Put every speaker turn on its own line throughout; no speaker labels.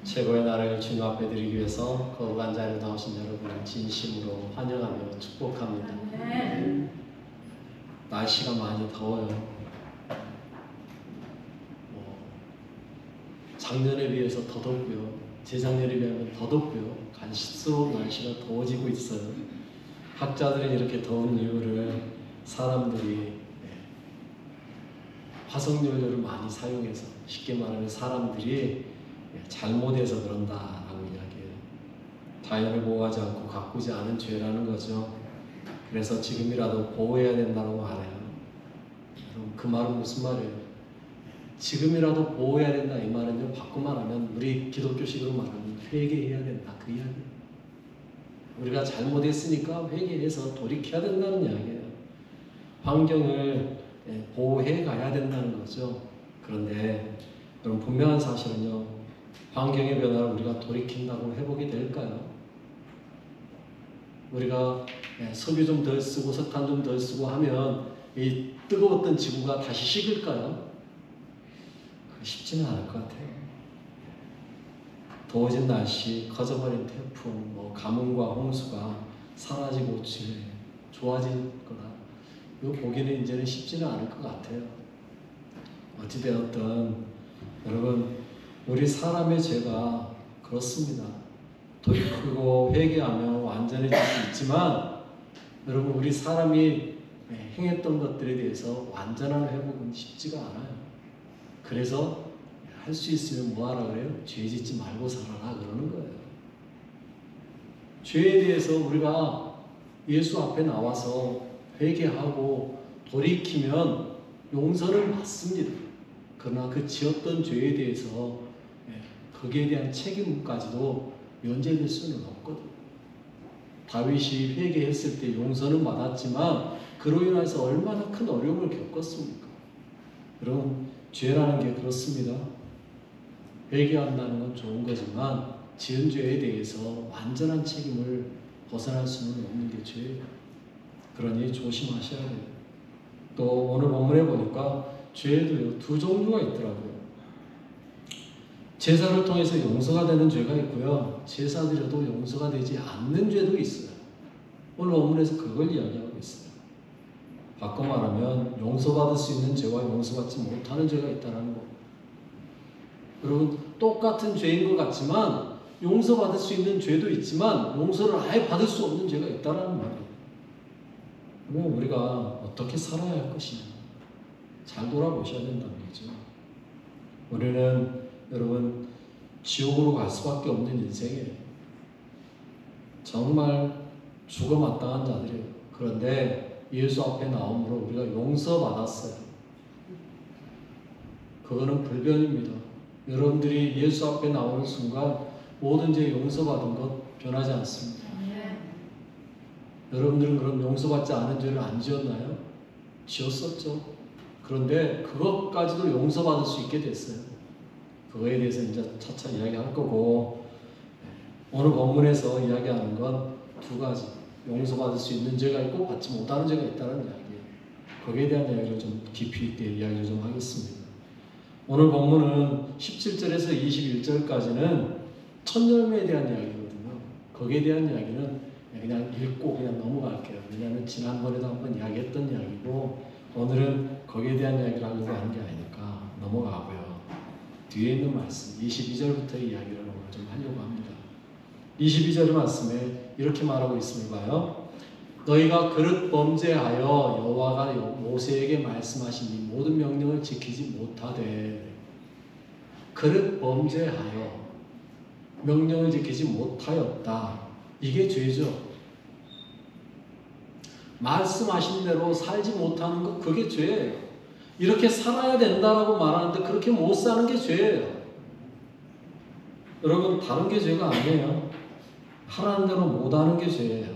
최고의 나라를 주님 앞에 드리기 위해서 거룩한 자리에 나오신 여러분을 진심으로 환영하며 축복합니다. 날씨가 많이 더워요. 작년에 비해서 더 덥고요. 재작년에 비하면 더 덥고요. 갈수록 날씨가 더워지고 있어요. 학자들은 이렇게 더운 이유를 사람들이 화석연료를 많이 사용해서, 쉽게 말하면 사람들이 잘못해서 그런다라고 이야기해요. 자연을 보호하지 않고 가꾸지 않은 죄라는 거죠. 그래서 지금이라도 보호해야 된다고 말해요. 여러분, 그 말은 무슨 말이에요? 지금이라도 보호해야 된다 이 말은요, 바꿔 말하면 우리 기독교식으로 말하면 회개해야 된다 그 이야기예요. 우리가 잘못했으니까 회개해서 돌이켜야 된다는 이야기예요. 환경을 보호해 가야 된다는 거죠. 그런데 여러분, 분명한 사실은요, 환경의 변화를 우리가 돌이킨다고 회복이 될까요? 우리가 석유 좀 덜 쓰고 석탄 좀 덜 쓰고 하면 이 뜨거웠던 지구가 다시 식을까요? 쉽지는 않을 것 같아요. 더워진 날씨, 커져버린 태풍, 가뭄과 홍수가 사라지고 좋아질 거다. 이거 보기는 이제는 쉽지는 않을 것 같아요. 어찌되었든 여러분, 우리 사람의 죄가 그렇습니다. 돌이키고 회개하며 완전해질 수 있지만, 여러분, 우리 사람이 행했던 것들에 대해서 완전한 회복은 쉽지가 않아요. 그래서 할 수 있으면 뭐 하라 그래요? 죄 짓지 말고 살아라 그러는 거예요. 죄에 대해서 우리가 예수 앞에 나와서 회개하고 돌이키면 용서를 받습니다. 그러나 그 지었던 죄에 대해서 거기에 대한 책임까지도 면제될 수는 없거든요. 다윗이 회개했을 때 용서는 받았지만 그로 인해서 얼마나 큰 어려움을 겪었습니까? 여러분, 죄라는 게 그렇습니다. 회개한다는 건 좋은 거지만 지은 죄에 대해서 완전한 책임을 벗어날 수는 없는 게 죄예요. 그러니 조심하셔야 돼요. 또 오늘 본문에 보니까 죄에도요, 두 종류가 있더라고요. 제사를 통해서 용서가 되는 죄가 있고요, 제사 드려도 용서가 되지 않는 죄도 있어요. 오늘 본문에서 그걸 이야기하고 있어요. 바꿔 말하면 용서받을 수 있는 죄와 용서받지 못하는 죄가 있다는 거. 여러분, 똑같은 죄인 것 같지만 용서받을 수 있는 죄도 있지만 용서를 아예 받을 수 없는 죄가 있다는 말이에요. 그러면 우리가 어떻게 살아야 할 것이냐, 잘 돌아보셔야 된다는 거죠. 우리는 여러분, 지옥으로 갈 수밖에 없는 인생이에요. 정말 죽어 마땅한 자들이에요. 그런데 예수 앞에 나옴으로 우리가 용서받았어요. 그거는 불변입니다. 여러분들이 예수 앞에 나오는 순간 모든 죄 용서받은 것 변하지 않습니다. 여러분들은 그럼 용서받지 않은 죄를 안 지었나요? 지었었죠. 그런데 그것까지도 용서받을 수 있게 됐어요. 그거에 대해서 이제 차차 이야기할 거고, 오늘 본문에서 이야기하는 건 두 가지. 용서받을 수 있는 죄가 있고 받지 못하는 죄가 있다는 이야기예요. 거기에 대한 이야기를 좀 깊이 있게 이야기를 좀 하겠습니다. 오늘 본문은 17절에서 21절까지는 첫 열매에 대한 이야기거든요. 거기에 대한 이야기는 그냥 읽고 그냥 넘어갈게요. 왜냐하면 지난번에도 한번 이야기했던 이야기고, 오늘은 거기에 대한 이야기를 하려고 하는 게 아니니까 넘어가고요. 뒤에 있는 말씀 22절부터의 이야기를 오늘 좀 하려고 합니다. 22절 말씀에 이렇게 말하고 있습니다. 봐요. 너희가 그릇 범죄하여 여호와가 모세에게 말씀하신 이 모든 명령을 지키지 못하되, 그릇 범죄하여 명령을 지키지 못하였다. 이게 죄죠. 말씀하신 대로 살지 못하는 것, 그게 죄예요. 이렇게 살아야 된다라고 말하는데 그렇게 못 사는 게 죄예요. 여러분, 다른 게 죄가 아니에요. 하라는 대로 못하는 게 죄예요.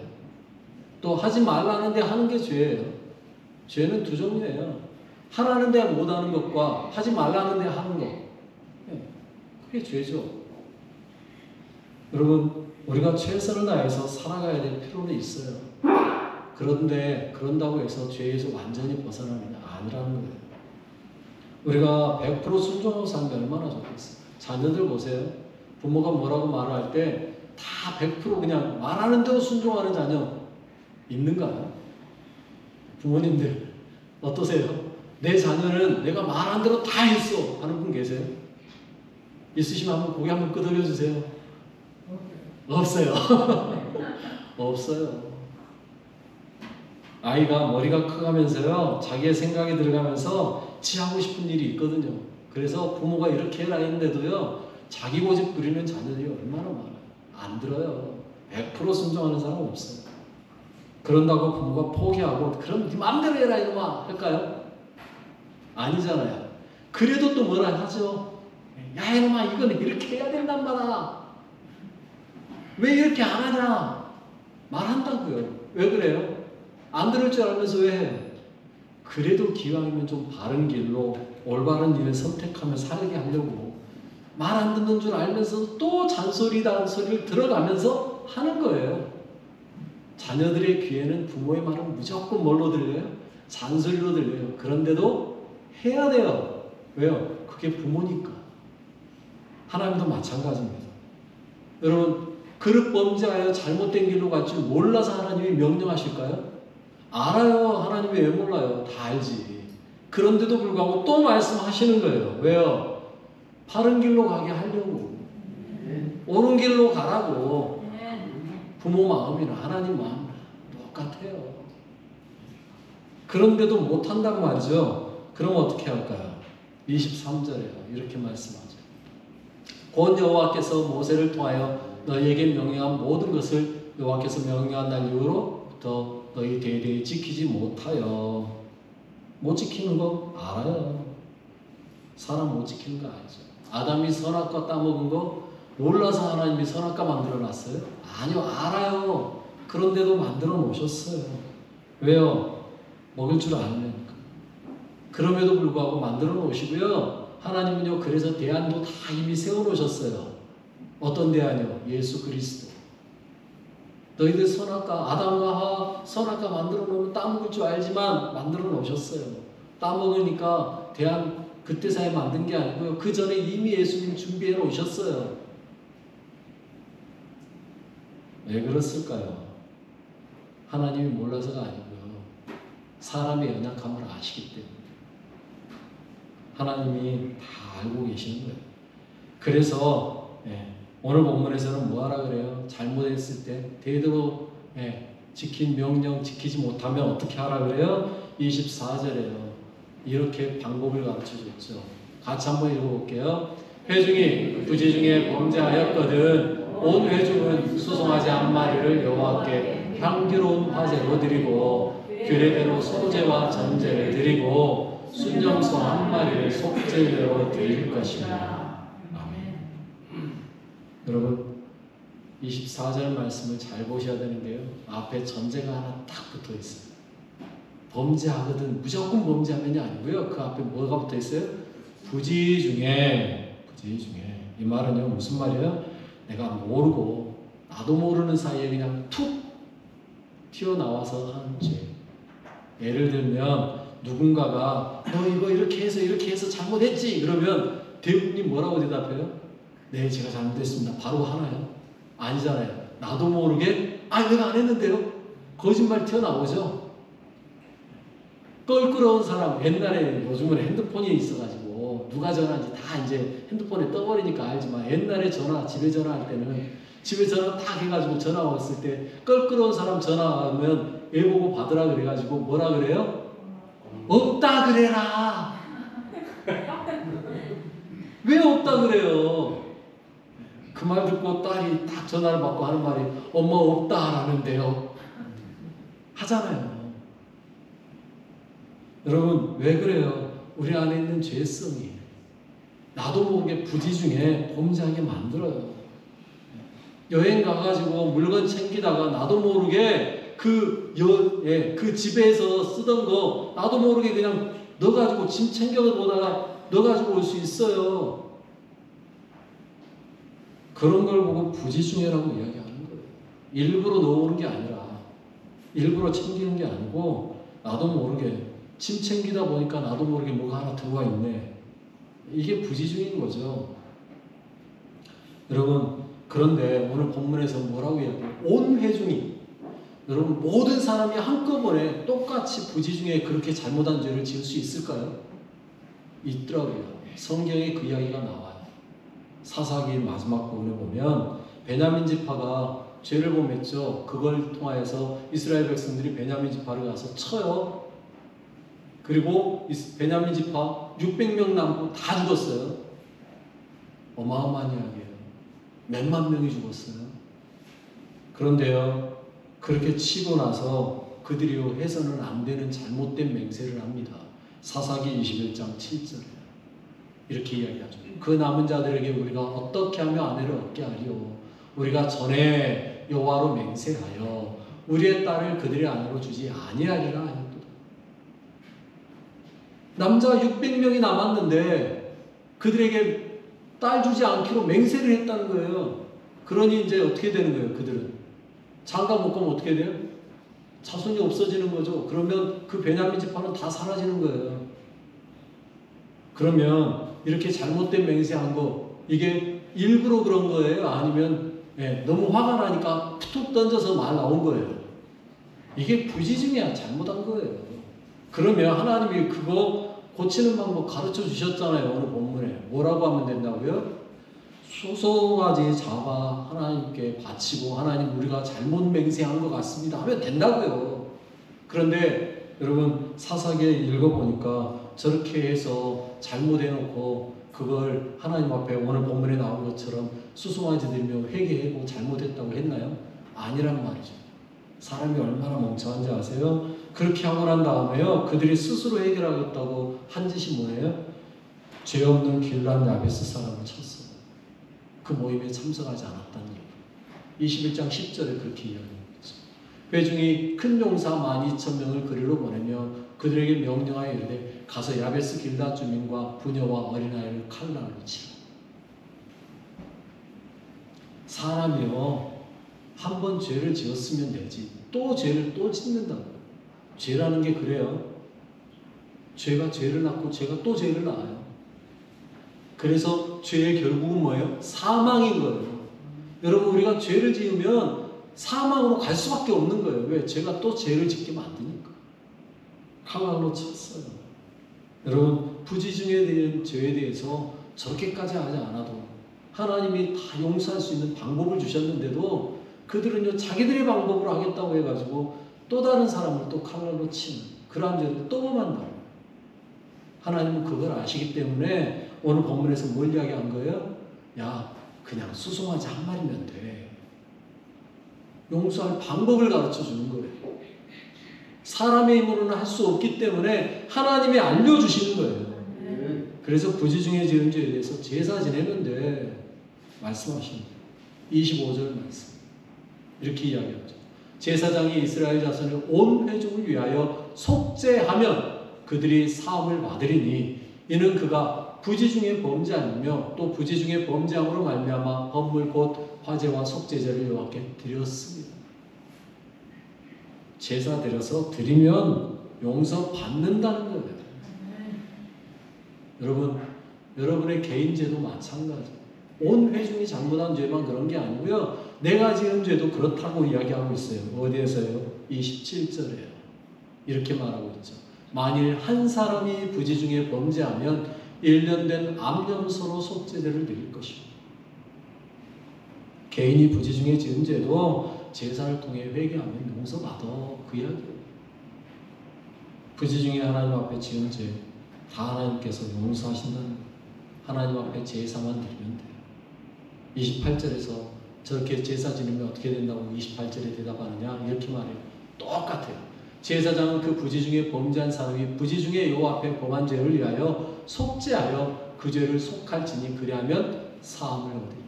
또 하지 말라는데 하는 게 죄예요. 죄는 두 종류예요. 하라는데 못하는 것과 하지 말라는데 하는 것. 그게 죄죠. 여러분, 우리가 최선을 다해서 살아가야 될 필요는 있어요. 그런데 그런다고 해서 죄에서 완전히 벗어나는 게 아니라는 거예요. 우리가 100% 순종하고 사는 게 얼마나 좋겠어요. 자녀들 보세요. 부모가 뭐라고 말을 할 때 다 100% 그냥 말하는 대로 순종하는 자녀 있는가요? 부모님들 어떠세요? 내 자녀는 내가 말한 대로 다 했어 하는 분 계세요? 있으시면 한번 고개 한번 끄덕여 주세요. 없어요. 없어요. 아이가 머리가 커가면서요, 자기의 생각이 들어가면서 지 하고 싶은 일이 있거든요. 그래서 부모가 이렇게 해라 했는데도요, 자기 고집 부리는 자녀들이 얼마나 많아요. 안 들어요. 100% 순종하는 사람 없어요. 그런다고 부모가 포기하고 그럼 네 마음대로 해라 이놈아 할까요? 아니잖아요. 그래도 또 뭐라 하죠? 야 이놈아 이건 이렇게 해야 된단 말이야. 왜 이렇게 안 하냐? 말한다고요. 왜 그래요? 안 들을 줄 알면서 왜 해요? 그래도 기왕이면 좀 바른 길로 올바른 일을 선택하며 살게 하려고 말 안 듣는 줄 알면서 또 잔소리다는 소리를 들어가면서 하는 거예요. 자녀들의 귀에는 부모의 말은 무조건 뭘로 들려요? 잔소리로 들려요. 그런데도 해야 돼요. 왜요? 그게 부모니까. 하나님도 마찬가지입니다. 여러분, 그릇 범죄하여 잘못된 길로 갈 줄 몰라서 하나님이 명령하실까요? 알아요. 하나님이 왜 몰라요? 다 알지. 그런데도 불구하고 또 말씀하시는 거예요. 왜요? 바른 길로 가게 하려고. 옳은 길로 가라고. 부모 마음이나 하나님 마음 똑같아요. 그런데도 못한단 말이죠. 그럼 어떻게 할까요? 23절에요. 이렇게 말씀하죠. 곧 여호와께서 모세를 통하여 너희에게 명령한 모든 것을 여호와께서 명령한 날 이후로부터 너희 대대에 지키지 못하여. 못 지키는 거 알아요. 사람 못 지키는 거 알죠. 아담이 선악과 따먹은 거 몰라서 하나님이 선악과 만들어놨어요? 아니요, 알아요. 그런데도 만들어 놓으셨어요. 왜요? 먹을 줄 아니니까. 그럼에도 불구하고 만들어 놓으시고요. 하나님은요, 그래서 대안도 다 이미 세워놓으셨어요. 어떤 대안이요? 예수 그리스도. 너희들 선악과, 아담과 하와 선악과 만들어 놓으면 따먹을 줄 알지만 만들어 놓으셨어요. 따먹으니까 대안 그때서야 만든 게 아니고요. 그 전에 이미 예수님 준비해 놓으셨어요. 왜 그랬을까요? 하나님이 몰라서가 아니고요. 사람의 연약함을 아시기 때문에. 하나님이 다 알고 계시는 거예요. 그래서 오늘 본문에서는 뭐하라 그래요? 잘못했을 때 대대로 지킨 명령 지키지 못하면 어떻게 하라 그래요? 24절에요. 이렇게 방법을 가르쳐줬죠. 같이 한번 읽어볼게요. 회중이 부지 중에 범죄하였거든 온 회중은 수송아지 한 마리를 여호와께 향기로운 화제로 드리고 규례대로 소제와 전제를 드리고 순정소 한 마리를 속죄제로 드릴 것이다. 아멘. 여러분 24절 말씀을 잘 보셔야 되는데요. 앞에 전제가 하나 딱 붙어 있어요. 범죄하거든 무조건 범죄하면이 아니고요. 그 앞에 뭐가 붙어 있어요? 부지 중에. 이 말은요 무슨 말이에요? 내가 모르고 나도 모르는 사이에 그냥 툭 튀어나와서 하는 죄. 예를 들면 누군가가 너 이거 이렇게 해서 잘못했지 그러면 대부분이 뭐라고 대답해요? 네 제가 잘못했습니다. 바로 하나요? 아니잖아요. 나도 모르게 내가 안 했는데요. 거짓말 튀어나오죠. 껄끄러운 사람, 옛날에 요즘은 핸드폰이 있어가지고 누가 전화인지 다 이제 핸드폰에 떠버리니까 알지만 옛날에 집에 전화할 때는 집에 전화 딱 해가지고 전화 왔을 때 껄끄러운 사람 전화하면 애 보고 받으라 그래가지고 뭐라 그래요? 없다 그래라. 왜 없다 그래요? 그 말 듣고 딸이 딱 전화를 받고 하는 말이 엄마 없다 하라는데요. 하잖아요. 여러분 왜 그래요? 우리 안에 있는 죄성이 나도 모르게 부지 중에 범죄하게 만들어요. 여행 가가지고 물건 챙기다가 나도 모르게 그 집에서 쓰던 거 나도 모르게 그냥 넣어가지고 짐 챙겨보다가 넣어가지고 올 수 있어요. 그런 걸 보고 부지중해라고 이야기하는 거예요. 일부러 넣어오는 게 아니라 일부러 챙기는 게 아니고 나도 모르게 짐 챙기다 보니까 나도 모르게 뭐가 하나 들어와 있네. 이게 부지중인 거죠. 여러분, 그런데 오늘 본문에서 뭐라고 이야기해요? 온 회중이, 여러분, 모든 사람이 한꺼번에 똑같이 부지중에 그렇게 잘못한 죄를 지을 수 있을까요? 있더라고요. 성경에 그 이야기가 나와요. 사사기 마지막 부분에 보면 베냐민 지파가 죄를 범했죠. 그걸 통하여서 이스라엘 백성들이 베냐민 지파를 가서 쳐요. 그리고 베냐민 지파 600명 남고 다 죽었어요. 어마어마한 이야기예요. 몇만 명이 죽었어요. 그런데요, 그렇게 치고 나서 그들이 해서는 안 되는 잘못된 맹세를 합니다. 사사기 21장 7절에 이렇게 이야기하죠. 그 남은 자들에게 우리가 어떻게 하며 아내를 얻게 하리요? 우리가 전에 여호와로 맹세하여 우리의 딸을 그들의 아내로 주지 아니하리라 하였도다. 남자 600명이 남았는데 그들에게 딸 주지 않기로 맹세를 했다는 거예요. 그러니 이제 어떻게 되는 거예요? 그들은 장가 못 가면 어떻게 돼요? 자손이 없어지는 거죠. 그러면 그 베냐민 지파는 다 사라지는 거예요. 그러면 이렇게 잘못된 맹세한 거, 이게 일부러 그런 거예요? 아니면 너무 화가 나니까 툭 던져서 말 나온 거예요? 이게 부지중에 잘못한 거예요. 그러면 하나님이 그거 고치는 방법 가르쳐 주셨잖아요. 오늘 본문에. 뭐라고 하면 된다고요? 소송아지 잡아 하나님께 바치고, 하나님 우리가 잘못 맹세한 것 같습니다 하면 된다고요. 그런데 여러분, 사사기에 읽어보니까 저렇게 해서 잘못해놓고 그걸 하나님 앞에 오늘 본문에 나온 것처럼 수송아지 들며 회개하고 잘못했다고 했나요? 아니란 말이죠. 사람이 얼마나 멍청한지 아세요? 그렇게 하고 난 다음에요, 그들이 스스로 해결하겠다고 한 짓이 뭐예요? 죄 없는 길란 야베스 사람을 쳤어요. 그 모임에 참석하지 않았다는 얘기. 21장 10절에 그렇게 이야기합니다. 회중이 큰 용사 12,000명을 그리로 보내며 그들에게 명령하여 이르되 가서 야베스 길앗 주민과 부녀와 어린아이를 칼날로 치라. 사람이요, 한 번 죄를 지었으면 되지 또 죄를 또 짓는다고요. 죄라는 게 그래요. 죄가 죄를 낳고 죄가 또 죄를 낳아요. 그래서 죄의 결국은 뭐예요? 사망인 거예요. 여러분, 우리가 죄를 지으면 사망으로 갈 수밖에 없는 거예요. 왜? 죄가 또 죄를 짓게 만드니까. 칼날로 쳤어요. 여러분, 부지중에 대한 죄에 대해서 저렇게까지 하지 않아도 하나님이 다 용서할 수 있는 방법을 주셨는데도 그들은요, 자기들의 방법으로 하겠다고 해가지고 또 다른 사람을 또 칼날로 치는 그러한 죄를 또 범한다. 하나님은 그걸 아시기 때문에 오늘 본문에서 뭘 이야기한 거예요? 야, 그냥 수송아지 한 마리면 돼. 용서할 방법을 가르쳐 주는 거예요. 사람의 힘으로는 할 수 없기 때문에 하나님이 알려주시는 거예요. 그래서 부지중에 지은 죄에 대해서 제사 지내면 돼. 말씀하십니다. 25절 말씀. 이렇게 이야기하죠. 제사장이 이스라엘 자손의 온 회중을 위하여 속죄하면 그들이 사함을 받으리니 이는 그가 부지중에 범죄하며 또 부지중에 범죄함으로 말미암아 헌물 곧 화제와 속죄제를 여호와께 드렸습니다. 제사 드려서 드리면 용서 받는다는 거예요. 여러분, 여러분의 개인 죄도 마찬가지. 온 회중이 잘못한 죄만 그런 게 아니고요, 내가 지은 죄도 그렇다고 이야기하고 있어요. 어디에서요? 27절에요. 이렇게 말하고 있죠. 만일 한 사람이 부지중에 범죄하면 1년 된 암염소로 속죄제를 드릴 것이고, 개인이 부지중에 지은 죄도 제사를 통해 회개하면 용서받아. 그 이야기예요. 부지중에 하나님 앞에 지은 죄 다 하나님께서 용서하신다는 거예요. 하나님 앞에 제사만 드리면 돼요. 28절에서 저렇게 제사 지내면 어떻게 된다고 28절에 대답하느냐? 이렇게 말해요. 똑같아요. 제사장은 그 부지중에 범죄한 사람이 부지중에 여호와 앞에 범한 죄를 위하여 속죄하여 그 죄를 속할지니 그리하면 사함을 얻으리라.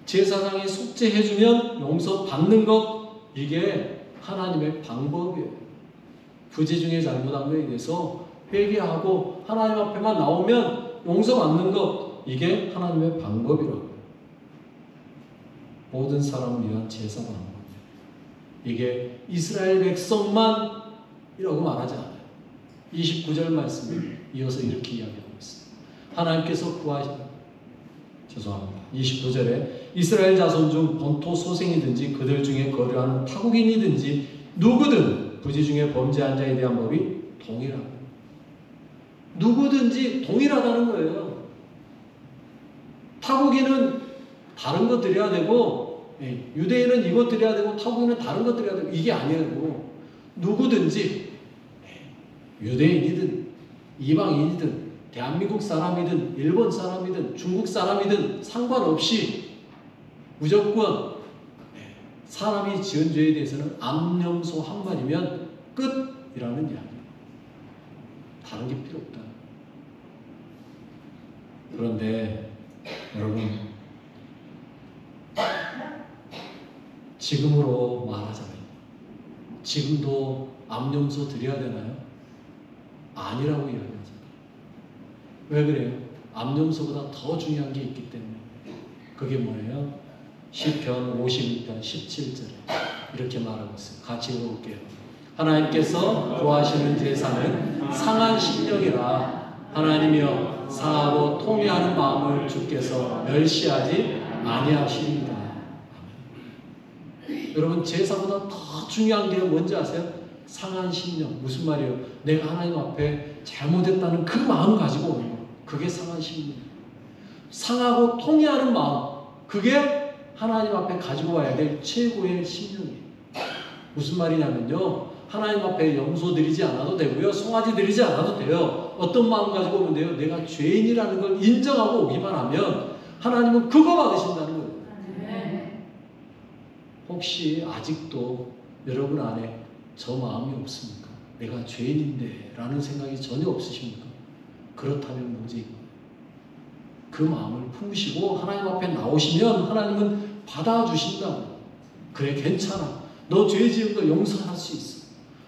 제사장이 속죄해주면 용서받는 것, 이게 하나님의 방법이에요. 부지중에 잘못한 것에 대해서 회개하고 하나님 앞에만 나오면 용서받는 것, 이게 하나님의 방법이라고요. 모든 사람을 위한 제사 방법이에요. 이게 이스라엘 백성만이라고 말하지 않아요. 29절 말씀을 이어서 이렇게 이야기하고 있어요. 하나님께서 구하시는 죄송합니다. 29절에 이스라엘 자손 중 본토 소생이든지 그들 중에 거류하는 타국인이든지 누구든 부지 중에 범죄한 자에 대한 법이 동일하다. 누구든지 동일하다는 거예요. 타국인은 다른 것 드려야 되고, 유대인은 이것 드려야 되고, 타국인은 다른 것 드려야 되고, 이게 아니고 누구든지 유대인이든 이방인이든 대한민국 사람이든 일본 사람이든 중국 사람이든 상관없이 무조건 사람이 지은 죄에 대해서는 암염소 한 마리면 끝이라는 이야기예요. 다른 게 필요 없다. 그런데 여러분, 지금으로 말하자면 지금도 암염소 드려야 되나요? 아니라고 이야기하잖아요. 왜 그래요? 암염소보다 더 중요한 게 있기 때문에. 그게 뭐예요? 시편 51편 17절에 이렇게 말하고 있어요. 같이 읽어볼게요. 하나님께서 구하시는 제사는 상한 심령이라 하나님이여 상하고 통회하는 마음을 주께서 멸시하지 아니하십니다. 여러분, 제사보다 더 중요한 게 뭔지 아세요? 상한 심령. 무슨 말이에요? 내가 하나님 앞에 잘못했다는 그 마음 가지고 오는 거. 그게 상한 심령. 상하고 통회하는 마음. 그게 하나님 앞에 가지고 와야 될 최고의 심령이에요. 무슨 말이냐면요, 하나님 앞에 염소 드리지 않아도 되고요, 송아지 드리지 않아도 돼요. 어떤 마음 가지고 오면 돼요? 내가 죄인이라는 걸 인정하고 오기만 하면 하나님은 그거 받으신다는 거예요. 혹시 아직도 여러분 안에 저 마음이 없습니까? 내가 죄인인데 라는 생각이 전혀 없으십니까? 그렇다면 문제인 거예요. 그 마음을 품으시고 하나님 앞에 나오시면 하나님은 받아주신다. 그래, 괜찮아. 너 죄 지은 거 용서할 수 있어.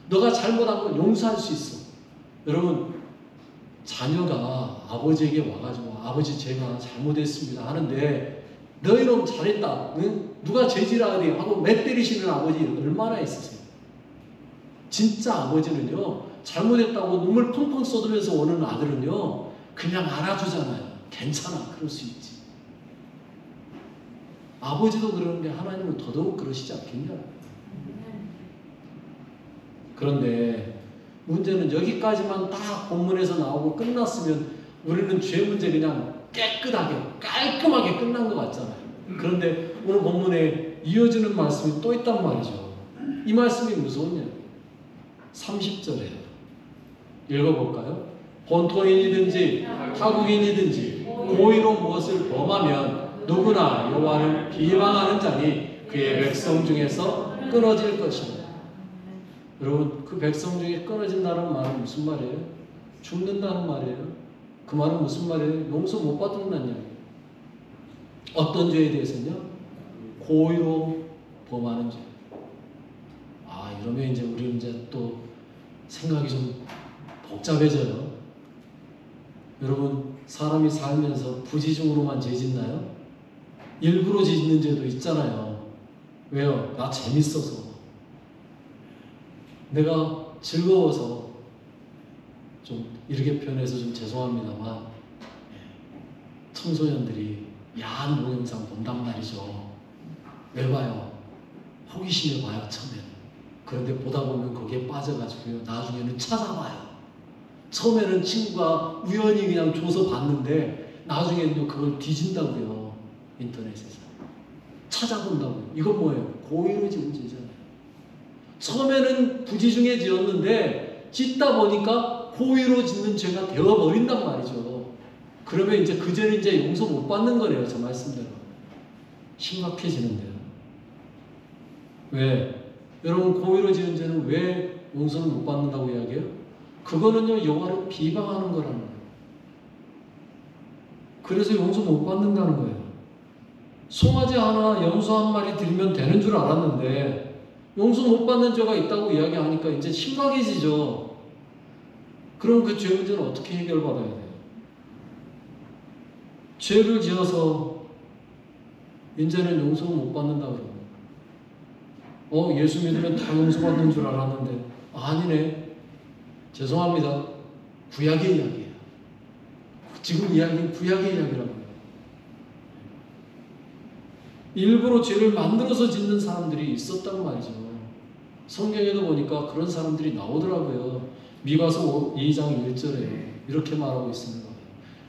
너가 잘못한 거 용서할 수 있어. 여러분, 자녀가 아버지에게 와가지고 아버지 제가 잘못했습니다 하는데 너희 놈 잘했다. 응? 누가 죄지라하니 하고 매 때리시는 아버지 얼마나 있으세요? 진짜 아버지는요, 잘못했다고 눈물 펑펑 쏟으면서 오는 아들은요, 그냥 알아주잖아요. 괜찮아, 그럴 수 있지. 아버지도 그러는데 하나님은 더더욱 그러시지 않겠냐? 그런데 문제는 여기까지만 딱 본문에서 나오고 끝났으면 우리는 죄 문제 그냥 깨끗하게 깔끔하게 끝난 것 같잖아요. 그런데 오늘 본문에 이어지는 말씀이 또 있단 말이죠. 이 말씀이 무서우냐? 30절에 읽어볼까요? 본토인이든지 타국인이든지 고의로 무엇을 범하면 누구나 여호와를 비방하는 자니 그의 백성 중에서 끊어질 것이다. 여러분, 그 백성 중에 끊어진다는 말은 무슨 말이에요? 죽는다는 말이에요. 그 말은 무슨 말이에요? 용서 못 받는다는 이야기예요. 어떤 죄에 대해서는요? 고의로 범하는 죄. 아, 이러면 이제 우리 이제 또 생각이 좀 복잡해져요. 여러분, 사람이 살면서 부지중으로만 죄 짓나요? 일부러 짓는 죄도 있잖아요. 왜요? 나 재밌어서, 내가 즐거워서. 좀 이렇게 표현해서 좀 죄송합니다만 청소년들이 야한 동영상 본단 말이죠. 왜 봐요? 호기심에 봐요, 처음에는. 그런데 보다 보면 거기에 빠져가지고요, 나중에는 찾아봐요. 처음에는 친구가 우연히 그냥 줘서 봤는데 나중에는 그걸 뒤진다고요. 인터넷에서 찾아본다고요. 이건 뭐예요? 고의로 지은 죄잖아요. 처음에는 부지중에 지었는데 짓다 보니까 고의로 짓는 죄가 되어버린단 말이죠. 그러면 이제 그 죄는 이제 용서 못 받는 거네요. 저 말씀대로. 심각해지는데요. 왜? 여러분, 고의로 지은 죄는 왜 용서를 못 받는다고 이야기해요? 그거는요, 여호와를 비방하는 거라는 거예요. 그래서 용서 못 받는다는 거예요. 송아지 하나, 염소 한 마리 드리면 되는 줄 알았는데 용서 못 받는 죄가 있다고 이야기하니까 이제 심각해지죠. 그럼 그 죄 문제는 어떻게 해결받아야 돼요? 죄를 지어서 이제는 용서 못 받는다 그러고, 예수 믿으면 다 용서받는 줄 알았는데 아니네. 죄송합니다. 구약의 이야기예요. 지금 이야기는 구약의 이야기라고요. 일부러 죄를 만들어서 짓는 사람들이 있었단 말이죠. 성경에도 보니까 그런 사람들이 나오더라고요. 미가서 2장 1절에 이렇게 말하고 있습니다.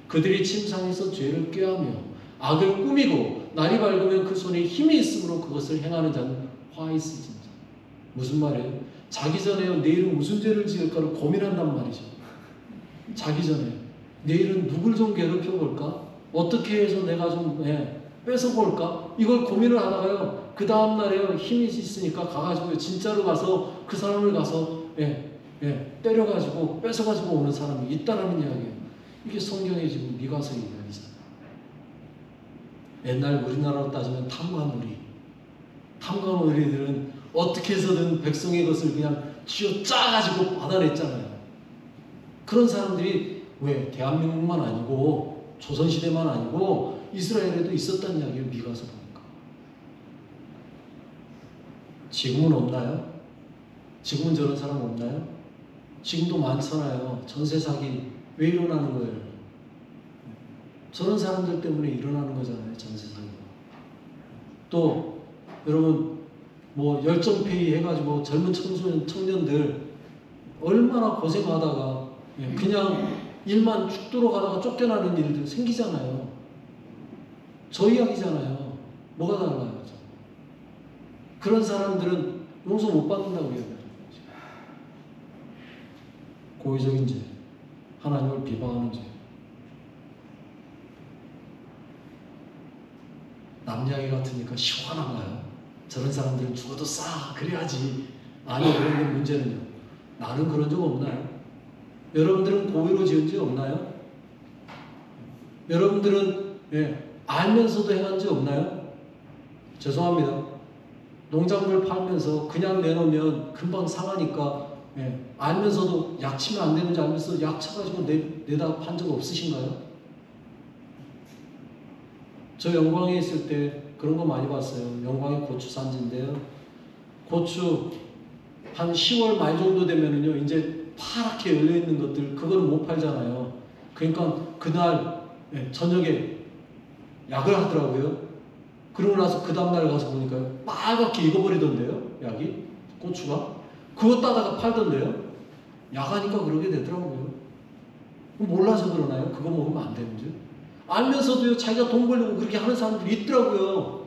그들이 침상에서 죄를 꾀하며 악을 꾸미고 날이 밝으면 그 손에 힘이 있으므로 그것을 행하는 자는 화 있으신지. 무슨 말이에요? 자기 전에 내일은 무슨 죄를 지을까를 고민한단 말이죠. 자기 전에 내일은 누굴 좀 괴롭혀 볼까? 어떻게 해서 내가 좀 뺏어 볼까? 이걸 고민을 하다가요, 그 다음날에 힘이 있으니까 가가지고 진짜로 가서 그 사람을 가서 때려가지고 뺏어가지고 오는 사람이 있다라는 이야기예요. 이게 성경의 지금 미가서의 이야기잖아요. 옛날 우리나라로 따지면 탐관오리들은 어떻게 해서든 백성의 것을 그냥 쥐어 짜가지고 받아냈잖아요. 그런 사람들이 왜 대한민국만 아니고 조선시대만 아니고 이스라엘에도 있었다는 이야기를 미가서 보니까. 지금은 없나요? 지금은 저런 사람 없나요? 지금도 많잖아요. 전세 사기 왜 일어나는 거예요? 저런 사람들 때문에 일어나는 거잖아요. 전세 사기. 또 여러분 뭐 열정페이 해가지고 젊은 청년들 얼마나 고생하다가 그냥 일만 죽도록 하다가 쫓겨나는 일들 생기잖아요. 저 이야기잖아요. 뭐가 달라요? 그런 사람들은 용서 못 받는다고 이야기하는 거죠. 고의적인 죄, 하나님을 비방하는 죄. 남 이야기 같으니까 시원한가요? 저런 사람들은 죽어도 싸 그래야지. 아니, 그런데 문제는요, 나는 그런 적 없나요? 여러분들은 고의로 지은 적 없나요? 여러분들은 알면서도 행한 적 없나요? 죄송합니다. 농작물 팔면서 그냥 내놓으면 금방 상하니까 알면서도 약 치면 안 되는지 알면서 약 쳐가지고 내다 판 적 없으신가요? 저 영광에 있을 때 그런 거 많이 봤어요. 영광이 고추 산지인데요. 고추 한 10월 말 정도 되면은요, 이제 파랗게 열려 있는 것들, 그걸 못 팔잖아요. 그러니까 그날 저녁에 약을 하더라고요. 그러고 나서 그 다음날 가서 보니까 빨갛게 익어버리던데요, 약이, 고추가. 그거 따다가 팔던데요. 약하니까 그러게 되더라고요. 몰라서 그러나요? 그거 먹으면 안 되는지. 알면서도요, 자기가 돈 벌려고 그렇게 하는 사람들이 있더라고요.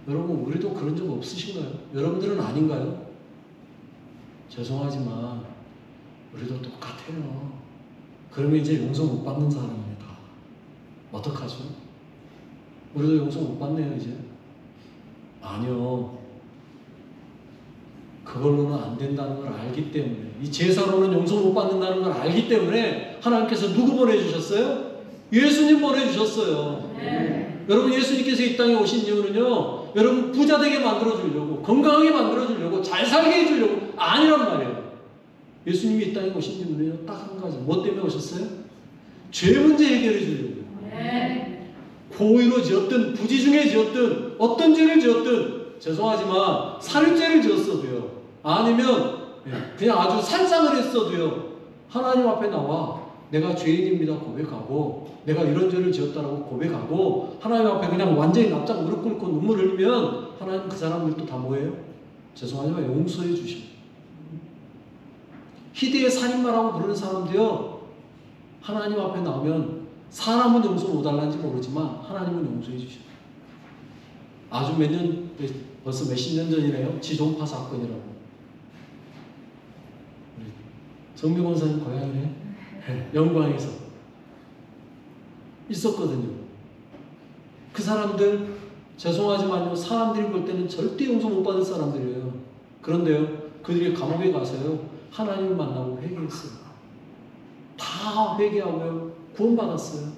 여러분, 우리도 그런 적 없으신가요? 여러분들은 아닌가요? 죄송하지만 우리도 똑같아요. 그러면 이제 용서 못 받는 사람입니다. 어떡하죠? 우리도 용서 못 받네요, 이제. 아니요. 그걸로는 안 된다는 걸 알기 때문에, 이 제사로는 용서 못 받는다는 걸 알기 때문에 하나님께서 누구 보내주셨어요? 예수님 보내주셨어요. 여러분, 예수님께서 이 땅에 오신 이유는요, 여러분 부자 되게 만들어주려고, 건강하게 만들어주려고, 잘 살게 해주려고 아니란 말이에요. 예수님이 이 땅에 오신 이유는요, 딱 한 가지. 뭐 때문에 오셨어요? 죄 문제 해결해 주려고요. 고의로 지었든 부지 중에 지었든 어떤 죄를 지었든, 죄송하지만 살죄를 지었어도요, 아니면 그냥 아주 살상을 했어도요, 하나님 앞에 나와 내가 죄인입니다 고백하고, 내가 이런 죄를 지었다라고 고백하고, 하나님 앞에 그냥 완전히 납작 무릎 꿇고 눈물 흘리면 하나님 그 사람들도 다 뭐예요? 죄송하지만 용서해 주십니다. 희대의 살인마라고 부르는 사람도요, 하나님 앞에 나오면 사람은 용서 못 할란지 모르지만 하나님은 용서해 주십니다. 아주 벌써 몇십 년 전이네요. 지존파 사건이라고. 정미 권사님 고향이네. 영광에서 있었거든요. 그 사람들, 죄송하지만요, 사람들이 볼 때는 절대 용서 못 받을 사람들이에요. 그런데요, 그들이 감옥에 가서요, 하나님을 만나고 회개했어요. 다 회개하고요, 구원받았어요.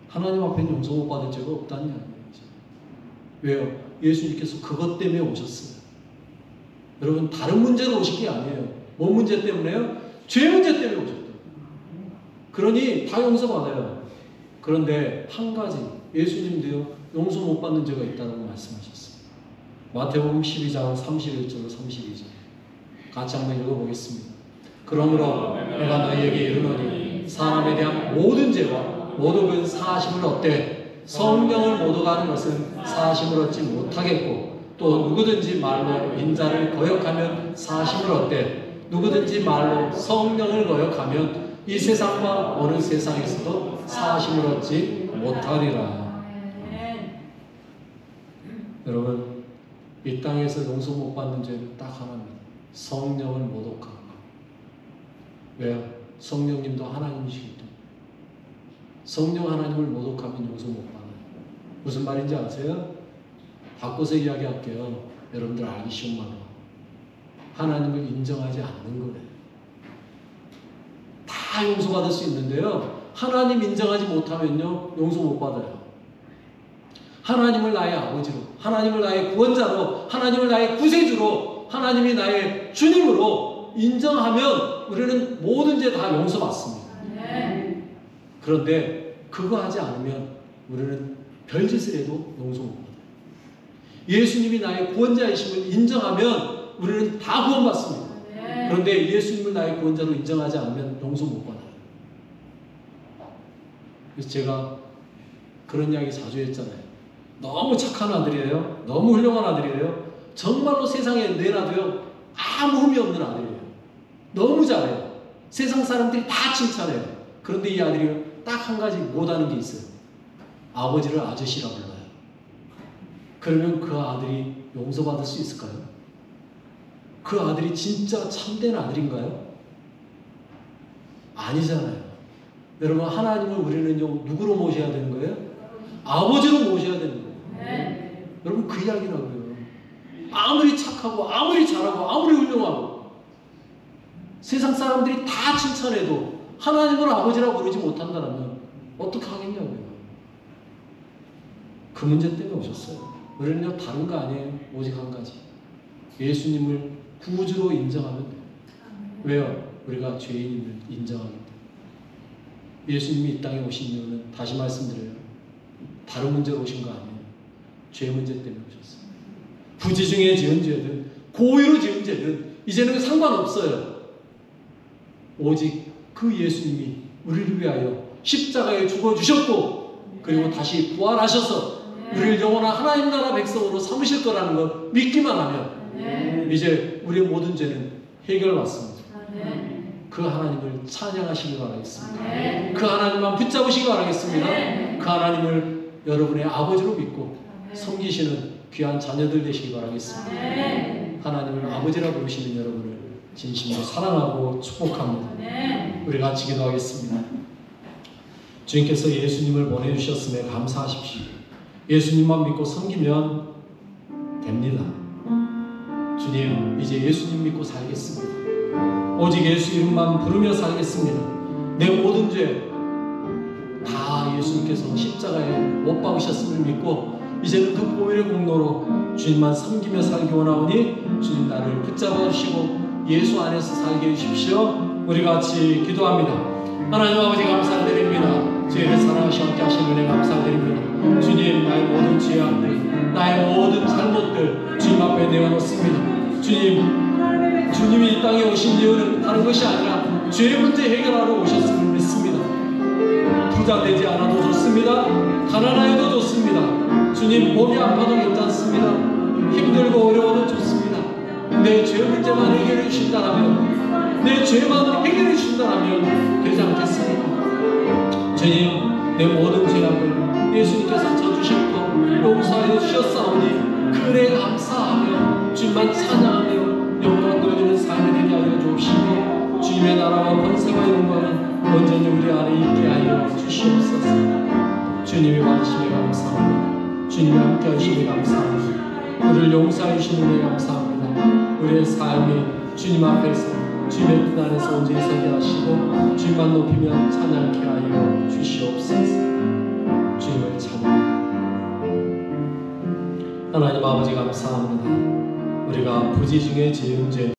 하나님 앞에는 용서 못 받을 죄가 없다는 이야기죠. 왜요? 예수님께서 그것 때문에 오셨어요. 여러분, 다른 문제로 오신 게 아니에요. 뭔 문제 때문에요? 죄 문제 때문에 오셨다. 그러니 다 용서받아요. 그런데 한 가지, 예수님도요, 용서 못 받는 죄가 있다고 말씀하셨어요. 마태복음 12장 31절로 32절 같이 한번 읽어보겠습니다. 그러므로 내가 너희에게 이르노니 사람에 대한 모든 죄와 모독은 사심을 얻되 성령을 모독하는 것은 사심을 얻지 못하겠고 또 누구든지 말로 인자를 거역하면 사심을 얻되 누구든지 말로 성령을 거역하면 이 세상과 어느 세상에서도 사심을 얻지 못하리라. 여러분, 이 땅에서 용서 못 받는 죄는 딱 하나입니다. 성령을 모독하는 것. 왜요? 성령님도 하나님이시기 때문에. 성령 하나님을 모독하면 용서 못 받아요. 무슨 말인지 아세요? 바꿔서 이야기할게요. 여러분들 알기 쉬운 말로. 하나님을 인정하지 않는 거예요. 다 용서받을 수 있는데요. 하나님 인정하지 못하면요. 용서 못 받아요. 하나님을 나의 아버지로, 하나님을 나의 구원자로, 하나님을 나의 구세주로, 하나님이 나의 주님으로 인정하면 우리는 모든 죄 다 용서받습니다. 그런데 그거 하지 않으면 우리는 별짓을 해도 용서 못 받아요. 예수님이 나의 구원자이심을 인정하면 우리는 다 구원받습니다. 그런데 예수님을 나의 구원자로 인정하지 않으면 용서 못 받아요. 그래서 제가 그런 이야기 자주 했잖아요. 너무 착한 아들이에요. 너무 훌륭한 아들이에요. 정말로 세상에 내놔도요 아무 흠이 없는 아들이에요. 너무 잘해요. 세상 사람들이 다 칭찬해요. 그런데 이 아들이 딱 한 가지 못하는 게 있어요. 아버지를 아저씨라 불러요. 그러면 그 아들이 용서받을 수 있을까요? 그 아들이 진짜 참된 아들인가요? 아니잖아요. 여러분, 하나님을 우리는요 누구로 모셔야 되는 거예요? 아버지로 모셔야 되는 거예요. 여러분, 그 이야기라고요. 아무리 착하고 아무리 잘하고 아무리 훌륭하고 세상 사람들이 다 칭찬해도 하나님을 아버지라고 부르지 못한다면 어떻게 하겠냐고요. 그 문제 때문에 오셨어요. 우리는요 다른 거 아니에요. 오직 한 가지. 예수님을 구주로 인정하면 돼요. 왜요? 우리가 죄인임을 인정하기 때문에. 예수님이 이 땅에 오신 이유는 다시 말씀드려요. 다른 문제로 오신 거 아니에요. 죄 문제 때문에 오셨어요. 부지중에 지은 죄든 고의로 지은 죄든 이제는 상관없어요. 오직 그 예수님이 우리를 위하여 십자가에 죽어주셨고 그리고 다시 부활하셔서 우리를 영원한 하나님 나라 백성으로 삼으실 거라는 걸 믿기만 하면 이제 우리의 모든 죄는 해결받습니다. 그 하나님을 찬양하시기 바라겠습니다. 그 하나님만 붙잡으시기 바라겠습니다. 그 하나님을 여러분의 아버지로 믿고 섬기시는 귀한 자녀들 되시기 바라겠습니다. 하나님을 아버지라 부르시는 여러분을 진심으로 사랑하고 축복합니다. 우리 같이 기도하겠습니다. 주님께서 예수님을 보내주셨음에 감사하십시오. 예수님만 믿고 섬기면 됩니다. 주님, 이제 예수님 믿고 살겠습니다. 오직 예수 이름만 부르며 살겠습니다. 내 모든 죄 다 예수님께서 십자가에 못 박으셨음을 믿고 이제는 그 보혈의 공로로 주님만 섬기며 살기 원하오니 주님 나를 붙잡아 주시고 예수 안에서 살게 해주십시오. 우리 같이 기도합니다. 하나님 아버지 감사드립니다. 죄를 사랑하시고 함께 하신 은혜 감사드립니다. 주님, 나의 모든 죄악들, 나의 모든 잘못들 주님 앞에 내어놓습니다. 주님, 주님이 이 땅에 오신 이유는 다른 것이 아니라 죄 문제 해결하러 오셨음을 믿습니다. 부자 되지 않아도 좋습니다. 가난하여도 좋습니다. 주님, 몸이 아파도 괜찮습니다. 힘들고 어려워도 좋습니다. 내 죄 문제만 해결해 주신다면, 내 죄만 해결해 주신다면 되지 않겠습니까? 주님, 내 모든 죄악을 예수님께서 져주셨고 용서해 주셨사오니 그래 감사하며 주님만 찬양하며 영광 돌리는 삶이 되게 하여 주옵시고 주님의 나라와 권세와 영광은 언제나 우리 안에 있게 하여 주시옵소서. 주님의 관심에 감사합니다. 주님이 함께 하시니 감사합니다. 우리를 용서해 주시는 데 감사합니다. 우리의 삶이 주님 앞에서 주님의 뜻 안에서 온전히 서게 하시고 주님만 높이며 찬양케 하여 주시옵소서. 주님을 찬양합니다. 하나님 아버지 감사합니다. 우리가 부지중에 지은 죄